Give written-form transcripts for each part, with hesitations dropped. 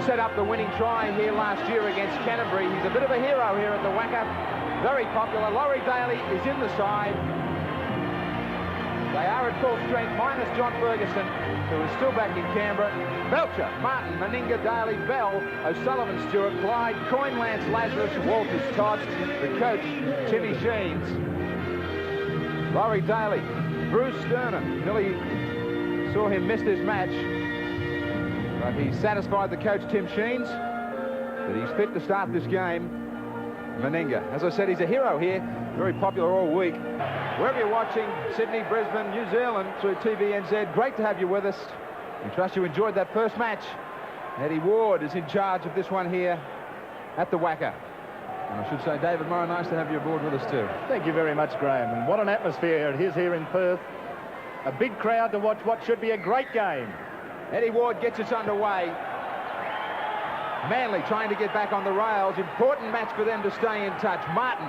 set up the winning try here last year against Canterbury. He's a bit of a hero here at the W.A.C.A. Very popular. Laurie Daly is in the side. They are at full strength, minus John Ferguson, who is still back in Canberra. Belcher, Martin, Meninga, Daly, Bell, O'Sullivan, Stewart, Clyde, Coyne, Lance, Lazarus, Walters, Todd, the coach, Timmy Sheens. Laurie Daly, Bruce Sternham, nearly saw him miss this match, but he satisfied the coach, Tim Sheens, that he's fit to start this game. Meninga, as I said, he's a hero here, very popular all week. Wherever you're watching, Sydney, Brisbane, New Zealand, through TVNZ, great to have you with us. We trust you enjoyed that first match. Eddie Ward is in charge of this one here at the W.A.C.A. And I should say, David Morrow, nice to have you aboard with us too. Thank you very much, Graham. And what an atmosphere it is here in Perth. A big crowd to watch what should be a great game. Eddie Ward gets us underway. Manly trying to get back on the rails. Important match for them to stay in touch. Martin,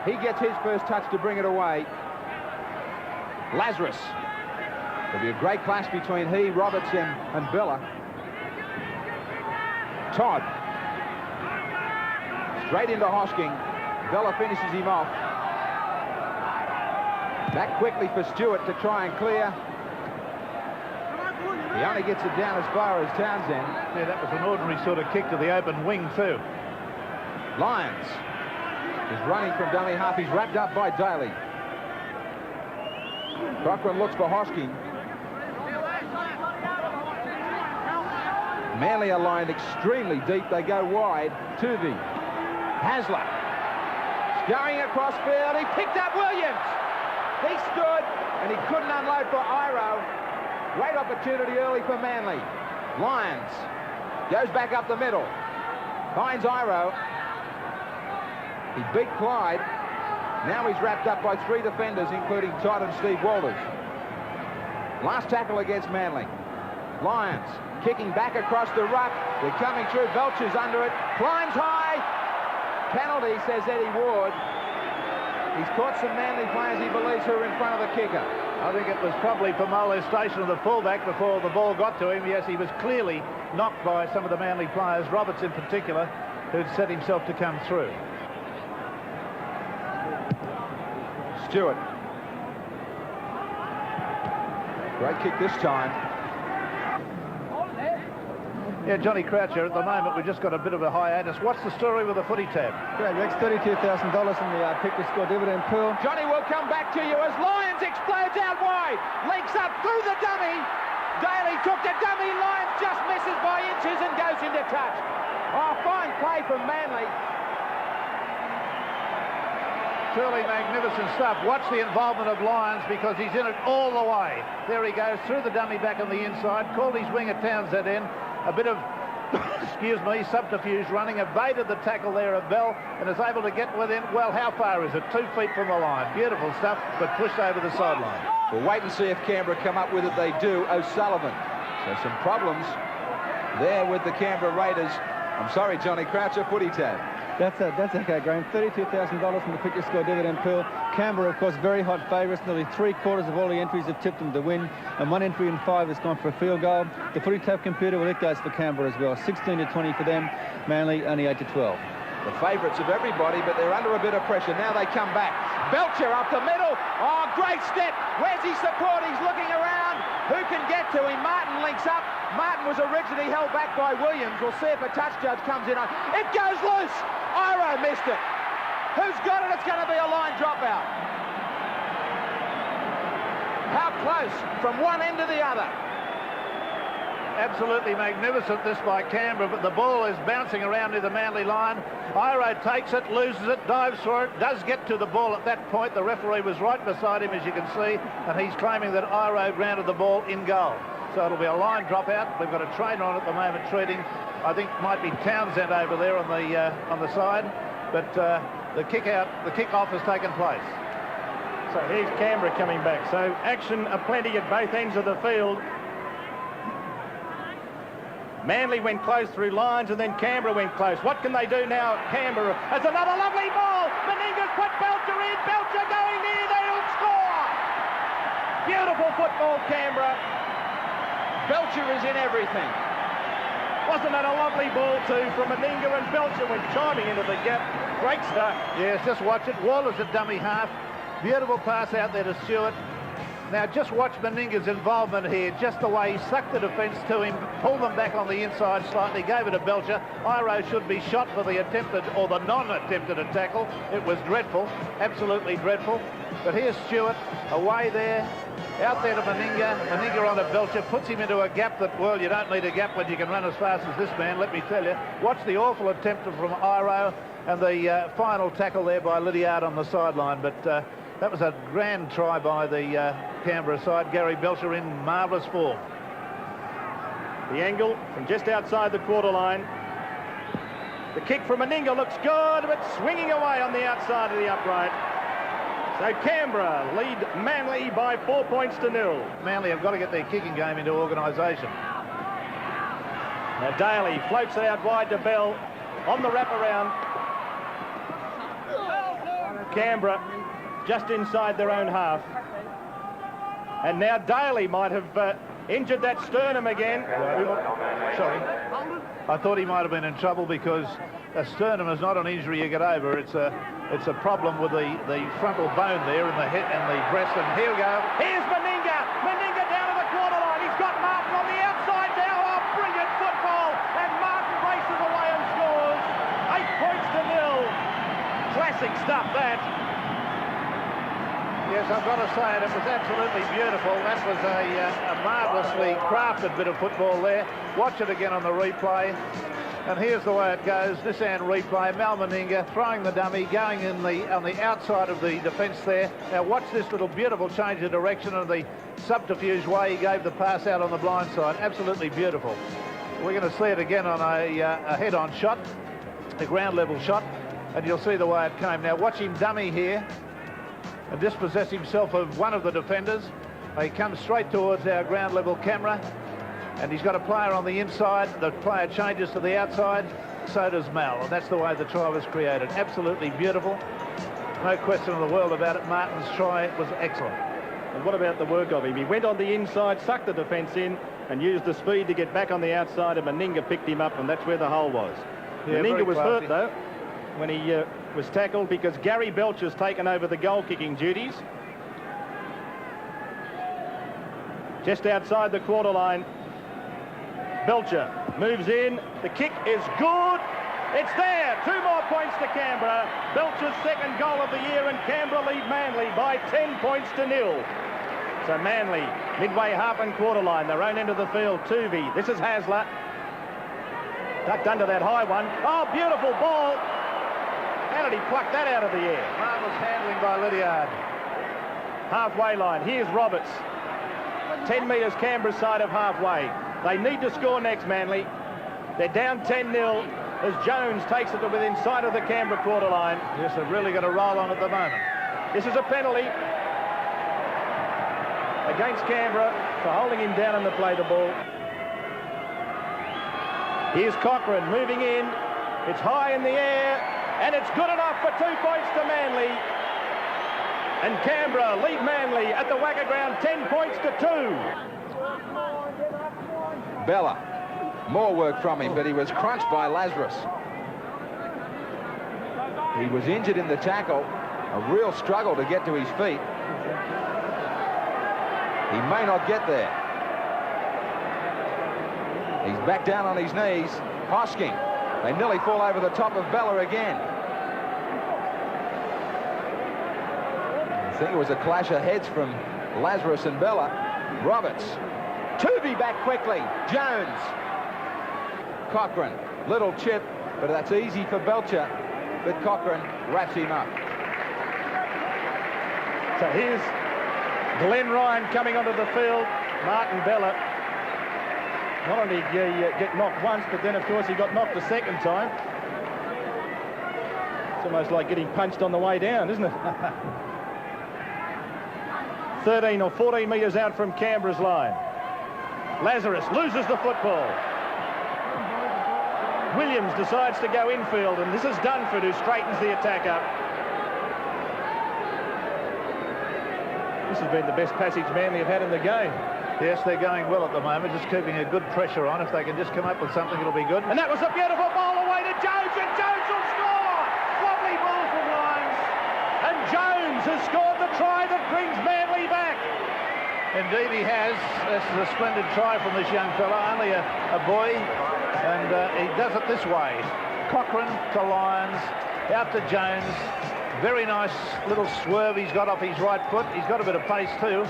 he gets his first touch to bring it away. Lazarus. There'll be a great clash between he, Roberts, and Bella. Todd. Straight into Hosking. Bella finishes him off. Back quickly for Stewart to try and clear. He only gets it down as far as Townsend. Yeah, that was an ordinary sort of kick to the open wing too. Lyons is running from dummy half. He's wrapped up by Daly. Cochrane looks for Hosking. Manly are lined extremely deep. They go wide. Tuvey. Hasler. Going across field. He picked up Williams. He stood and he couldn't unload for Iro. Great opportunity early for Manly. Lyons goes back up the middle. Finds Iro. He beat Clyde. Now he's wrapped up by three defenders, including Todd and Steve Walters. Last tackle against Manly. Lyons kicking back across the ruck. They're coming through. Belcher's under it. Climbs high. Penalty, says Eddie Ward. He's caught some Manly players he believes who are in front of the kicker. I think it was probably for molestation of the fullback before the ball got to him. Yes, he was clearly knocked by some of the Manly players, Roberts in particular, who'd set himself to come through. Stewart. Great kick this time. Yeah, Johnny Croucher, at the moment we've just got a bit of a hiatus. What's the story with the footy tab? Great, Rex, $32,000 in the pick to score dividend pool. Johnny will come back to you as Lyons explodes out wide. Links up through the dummy. Daly took the dummy. Lyons just misses by inches and goes into touch. Oh, fine play from Manly. Truly magnificent stuff. Watch the involvement of Lyons because he's in it all the way. There he goes through the dummy back on the inside. Called his winger Townsend in. A bit of, excuse me, subterfuge running. Evaded the tackle there of Bell and is able to get within, well, how far is it? 2 feet from the line. Beautiful stuff, but pushed over the sideline. We'll wait and see if Canberra come up with it. They do. O'Sullivan. So some problems there with the Canberra Raiders. I'm sorry, Johnny Croucher, footy tab. That's okay, Graham. $32,000 from the quick to score dividend pool. Canberra, of course, very hot favourites. Nearly 3/4 of all the entries have tipped them to win, and 1 entry in 5 has gone for a field goal. The footy tab computer, well, it goes for Canberra as well. 16-20 for them. Manly only 8-12. The favourites of everybody, but they're under a bit of pressure. Now they come back. Belcher up the middle. Oh, great step. Where's his support? He's looking around. Who can get to him? Martin links up. Martin was originally held back by Williams. We'll see if a touch judge comes in. It goes loose. Iro missed it. Who's got it? It's going to be a line dropout. How close from one end to the other. Absolutely magnificent this by Canberra, but the ball is bouncing around near the Manly line. Iro takes it, loses it, dives for it, does get to the ball at that point. The referee was right beside him, as you can see, and he's claiming that Iro grounded the ball in goal. So it'll be a line dropout. We've got a trainer on at the moment treating. I think might be Townsend over there on the side, but the kick-off has taken place. So here's Canberra coming back. So action aplenty at both ends of the field. Manly went close through lines and then Canberra went close. What can they do now? Canberra has another lovely ball. Meninga's put Belcher in. Belcher going near. They'll score. Beautiful football, Canberra. Belcher is in everything. Wasn't that a lovely ball too from Meninga, and Belcher went chiming into the gap. Great stuff. Yes, just watch it. Waller's a dummy half. Beautiful pass out there to Stewart. Now just watch Meninga's involvement here, just the way he sucked the defence to him, pulled them back on the inside slightly, gave it to Belcher. Iro should be shot for the attempted or the non-attempted tackle. It was dreadful, absolutely dreadful. But here's Stewart, away there, out there to Meninga. Meninga on to Belcher, puts him into a gap that, well, you don't need a gap when you can run as fast as this man, let me tell you. Watch the awful attempt from Iro and the final tackle there by Lydiard on the sideline. But that was a grand try by the Canberra side. Gary Belcher in marvellous form. The angle from just outside the quarter line. The kick from Meninga looks good, but swinging away on the outside of the upright. So Canberra lead Manly by 4 points to 0. Manly have got to get their kicking game into organisation. Now Daly floats it out wide to Bell on the wraparound. Canberra just inside their own half. And now Daly might have injured that sternum again. Sorry. I thought he might have been in trouble because a sternum is not an injury you get over. It's a problem with the frontal bone there in the head and the breast. And here we go. Here's Meninga. Meninga down to the quarter line. He's got Martin on the outside now. Oh, brilliant football. And Martin races away and scores. 8 points to 0. Classic stuff, that. Yes, I've got to say it. It was absolutely beautiful. That was a marvellously crafted bit of football there. Watch it again on the replay. And here's the way it goes. This end replay. Mal Meninga throwing the dummy, going in on the outside of the defence there. Now watch this little beautiful change of direction and the subterfuge way he gave the pass out on the blind side. Absolutely beautiful. We're going to see it again on a head-on shot, a ground level shot, and you'll see the way it came. Now watch him dummy here and dispossess himself of one of the defenders. He comes straight towards our ground level camera, and he's got a player on the inside. The player changes to the outside, so does Mal, and that's the way the try was created. Absolutely beautiful. No question in the world about it. Martin's try was excellent. And what about the work of him? He went on the inside, sucked the defence in, and used the speed to get back on the outside, and Meninga picked him up, and that's where the hole was. Yeah, Meninga was classy. hurt, though, when he was tackled, because Gary Belcher's taken over the goal-kicking duties. Just outside the quarter line, Belcher moves in. The kick is good. It's there. 2 more points to Canberra. Belcher's second goal of the year, and Canberra lead Manly by 10 points to 0. So Manly, midway half and quarter line, their own end of the field. Tuvey. This is Hasler. Ducked under that high one. Oh, beautiful ball. How did he pluck that out of the air? Marvellous handling by Lydiard. Halfway line. Here's Roberts. 10 metres Canberra's side of halfway. They need to score next, Manly. They're down 10-0 as Jones takes it to within sight of the Canberra quarter line. Yes, they've really got a roll on at the moment. This is a penalty against Canberra for holding him down in the play the ball. Here's Cochrane moving in. It's high in the air, and it's good enough for 2 points to Manly. And Canberra lead Manly at the W.A.C.A ground 10 points to 2. Bella, more work from him, but he was crunched by Lazarus. He was injured in the tackle, a real struggle to get to his feet. He may not get there. He's back down on his knees. Hosking. They nearly fall over the top of Bella again. I think it was a clash of heads from Lazarus and Bella. Roberts. Tuvey back quickly. Jones. Cochrane. Little chip, but that's easy for Belcher. But Cochrane wraps him up. So here's Glenn Ryan coming onto the field. Martin Bella. Not only did he get knocked once, but then, of course, he got knocked the second time. It's almost like getting punched on the way down, isn't it? 13 or 14 metres out from Canberra's line. Lazarus loses the football. Williams decides to go infield, and this is Dunford who straightens the attack up. This has been the best passage Manly have had in the game. Yes, they're going well at the moment, just keeping a good pressure on. If they can just come up with something, it'll be good. And that was a beautiful ball away to Jones, and Jones will score! Lovely ball from Lyons. And Jones has scored the try that brings Manly back. Indeed he has. This is a splendid try from this young fella, only a boy, and he does it this way. Cochrane to Lyons, out to Jones. Very nice little swerve he's got off his right foot. He's got a bit of pace too.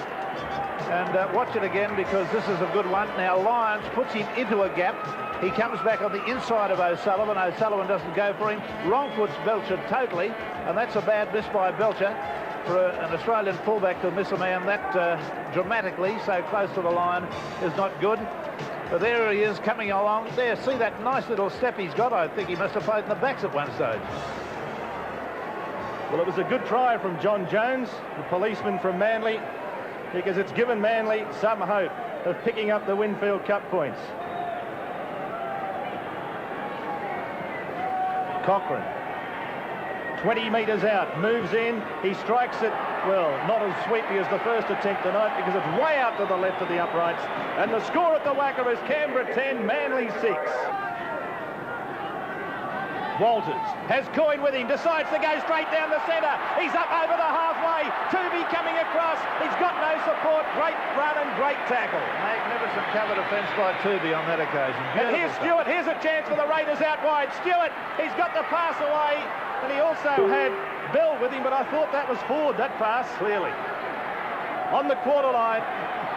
And watch it again, because this is a good one. Now Lyons puts him into a gap. He comes back on the inside of O'Sullivan. O'Sullivan doesn't go for him. Wrong foots Belcher totally, and that's a bad miss by Belcher. For an Australian fullback to miss a man that dramatically, so close to the line, is not good. But there he is coming along. There, see that nice little step he's got? I think he must have played in the backs at one stage. Well, it was a good try from John Jones, the policeman from Manly, because it's given Manly some hope of picking up the Winfield Cup points. Cochrane, 20 metres out, moves in, he strikes it, well, not as sweetly as the first attempt tonight, because it's way out to the left of the uprights. And the score at the W.A.C.A is Canberra 10, Manly 6. Walters has Coyne with him, decides to go straight down the centre. He's up over the halfway. Tooby coming across. He's got no support. Great run and great tackle. Magnificent cover defence by Tooby on that occasion. And here's Stewart. Here's a chance for the Raiders out wide. Stewart, he's got the pass away. And he also had Bell with him, but I thought that was forward, that pass. Clearly. On the quarter line.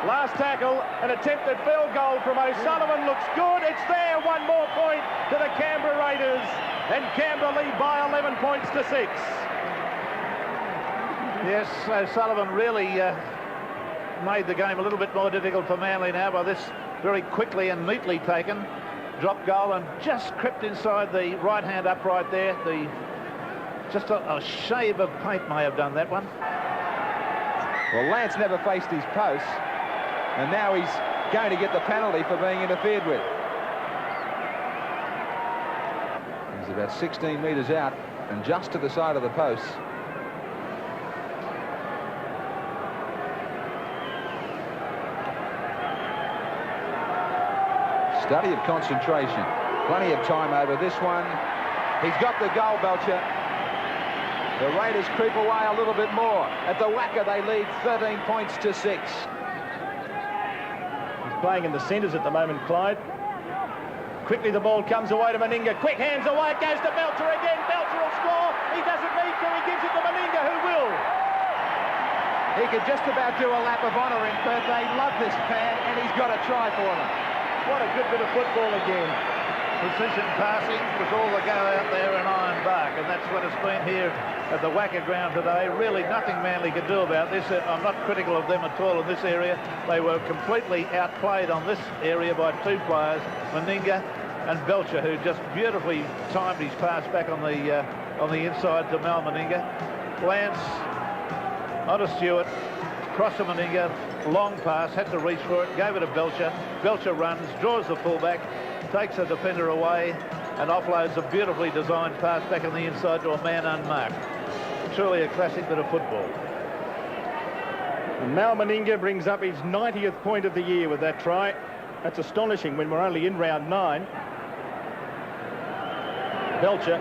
Last tackle, an attempted field goal from O'Sullivan. Looks good. It's there. One more point to the Canberra Raiders. And Canberra lead by 11 points to 6. Yes, O'Sullivan really made the game a little bit more difficult for Manly now by this very quickly and neatly taken drop goal, and just crept inside the right-hand upright there. Just a shave of paint may have done that one. Well, Lance never faced his post, and now he's going to get the penalty for being interfered with. He's about 16 metres out and just to the side of the post. Study of concentration. Plenty of time over this one. He's got the goal, Belcher. The Raiders creep away a little bit more. At the W.A.C.A they lead 13 points to 6. He's playing in the centres at the moment, Clyde. Quickly the ball comes away to Meninga. Quick hands away, it goes to Belcher again. Belcher will score. He doesn't need to. He gives it to Meninga, who will. He could just about do a lap of honour in Perth. They love this fan, and he's got a try for them. What a good bit of football again. Precision passing was all the go out there in Iron Bark, and that's what it's been here at the W.A.C.A ground today. Really nothing Manly could do about this. I'm not critical of them at all in this area. They were completely outplayed on this area by two players, Meninga and Belcher, who just beautifully timed his pass back on the inside to Mal Meninga. Lance onto Stewart, cross to Meninga, long pass, had to reach for it, gave it to Belcher. Belcher runs, draws the fullback, takes a defender away, and offloads a beautifully designed pass back on the inside to a man unmarked. Truly a classic bit of football. And Mal Meninga brings up his 90th point of the year with that try. That's astonishing when we're only in round 9. Belcher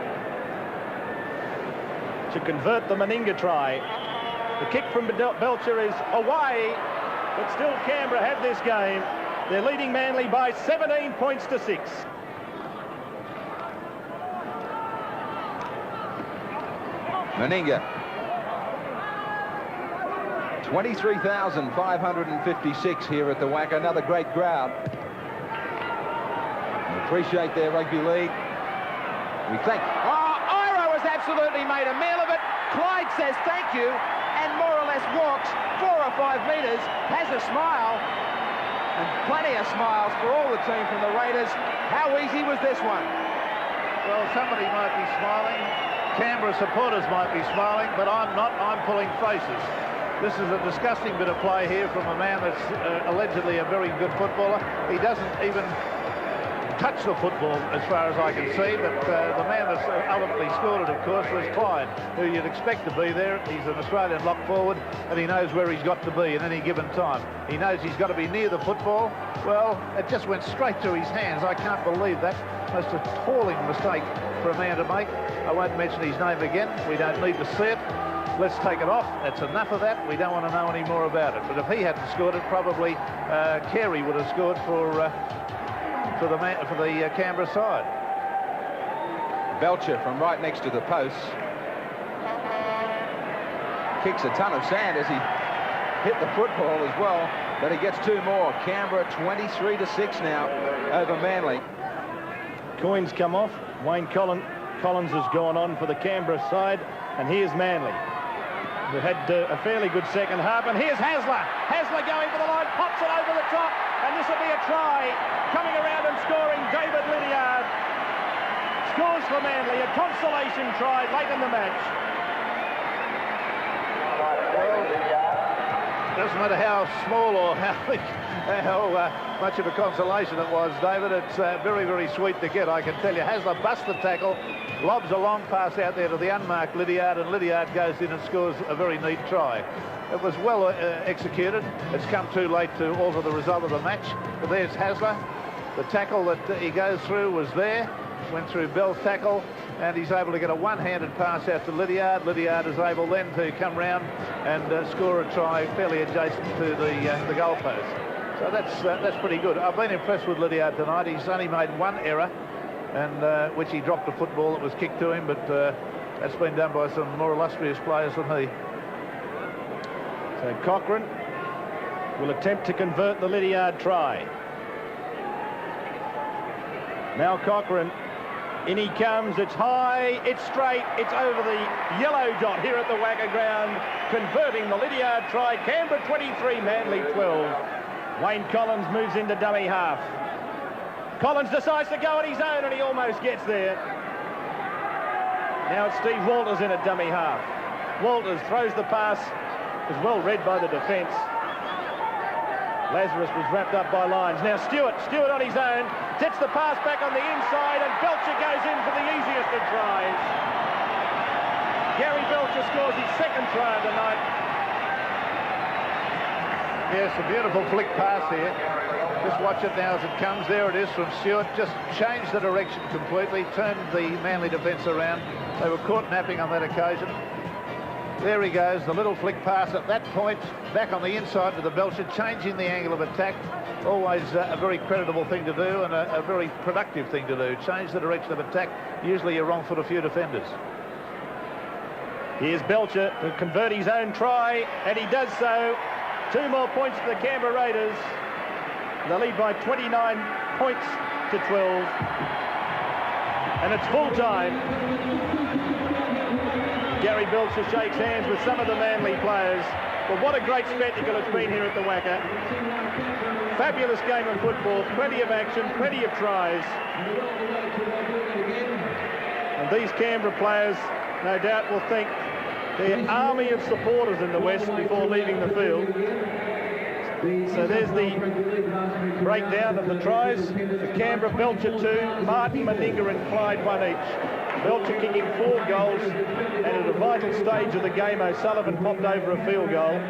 to convert the Meninga try. The kick from Belcher is away, but still Canberra have this game. They're leading Manly by 17 points to 6. Meninga. 23,556 here at the W.A.C.A. Another great crowd. We appreciate their rugby league. We thank... Oh, Iro has absolutely made a meal of it. Clyde says thank you and more or less walks 4 or 5 metres, has a smile, and plenty of smiles for all the team from the Raiders. How easy was this one? Well, somebody might be smiling. Canberra supporters might be smiling, but I'm not. I'm pulling faces. This is a disgusting bit of play here from a man that's allegedly a very good footballer. He doesn't even touched the football as far as I can see, but the man that ultimately scored it, of course, was Clyde, who you'd expect to be there. He's an Australian lock forward, and he knows where he's got to be at any given time. He knows he's got to be near the football. Well, it just went straight through his hands. I can't believe that. Most appalling mistake for a man to make. I won't mention his name again. We don't need to see it. Let's take it off. That's enough of that. We don't want to know any more about it. But if he hadn't scored it, probably Carey would have scored for the Canberra side. Belcher from right next to the posts kicks a ton of sand as he hit the football as well, but he gets two more. Canberra 23-6 now over Manly. Coins come off. Wayne Collins has gone on for the Canberra side, and here's Manly. We had a fairly good second half, and here's Hasler. Hasler going for the line, pops it over the top, and this will be a try. Coming around and scoring, David Lydiard scores for Manly, a consolation try late in the match. Doesn't matter how small or how much of a consolation it was, David. It's very, very sweet to get, I can tell you. Hasler busts the tackle, lobs a long pass out there to the unmarked Lydiard, and Lydiard goes in and scores a very neat try. It was well executed. It's come too late to alter the result of the match. But there's Hasler. The tackle that he goes through was there. Went through Bell's tackle, and he's able to get a one-handed pass out to Lydiard. Lydiard is able then to come round and score a try fairly adjacent to the goalpost. So that's pretty good. I've been impressed with Lydiard tonight. He's only made one error, and which he dropped a football that was kicked to him, but that's been done by some more illustrious players than he. So Cochrane will attempt to convert the Lydiard try. Now Cochrane. In he comes, it's high, it's straight, it's over the yellow dot here at the W.A.C.A ground, converting the Lydiard try. Canberra 23, Manly 12. Wayne Collins moves into dummy half. Collins decides to go on his own, and he almost gets there. Now it's Steve Walters in at dummy half. Walters throws the pass, is well read by the defence. Lazarus was wrapped up by lines. Now Stewart on his own, sets the pass back on the inside, and Belcher goes in for the easiest of tries. Gary Belcher scores his second try of the night. Yes, a beautiful flick pass here. Just watch it now as it comes. There it is from Stewart. Just changed the direction completely, turned the Manly defence around. They were caught napping on that occasion. There he goes, the little flick pass at that point, back on the inside to the Belcher, changing the angle of attack. Always a very creditable thing to do, and a very productive thing to do. Change the direction of attack. Usually you're wrong for a few defenders. Here's Belcher to convert his own try, and he does so. 2 more points to the Canberra Raiders. They lead by 29 points to 12. And it's full time. Gary Belcher shakes hands with some of the Manly players. But what a great spectacle it's been here at the W.A.C.A. Fabulous game of football, plenty of action, plenty of tries. And these Canberra players, no doubt, will thank their army of supporters in the West before leaving the field. So there's the breakdown of the tries. For Canberra, Belcher 2, Martin, Meninga and Clyde 1 each. Belcher kicking 4 goals, and at a vital stage of the game, O'Sullivan popped over a field goal.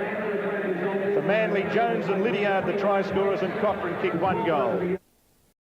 For Manly, Jones and Lydiard, the try scorers, and Cochrane kicked 1 goal.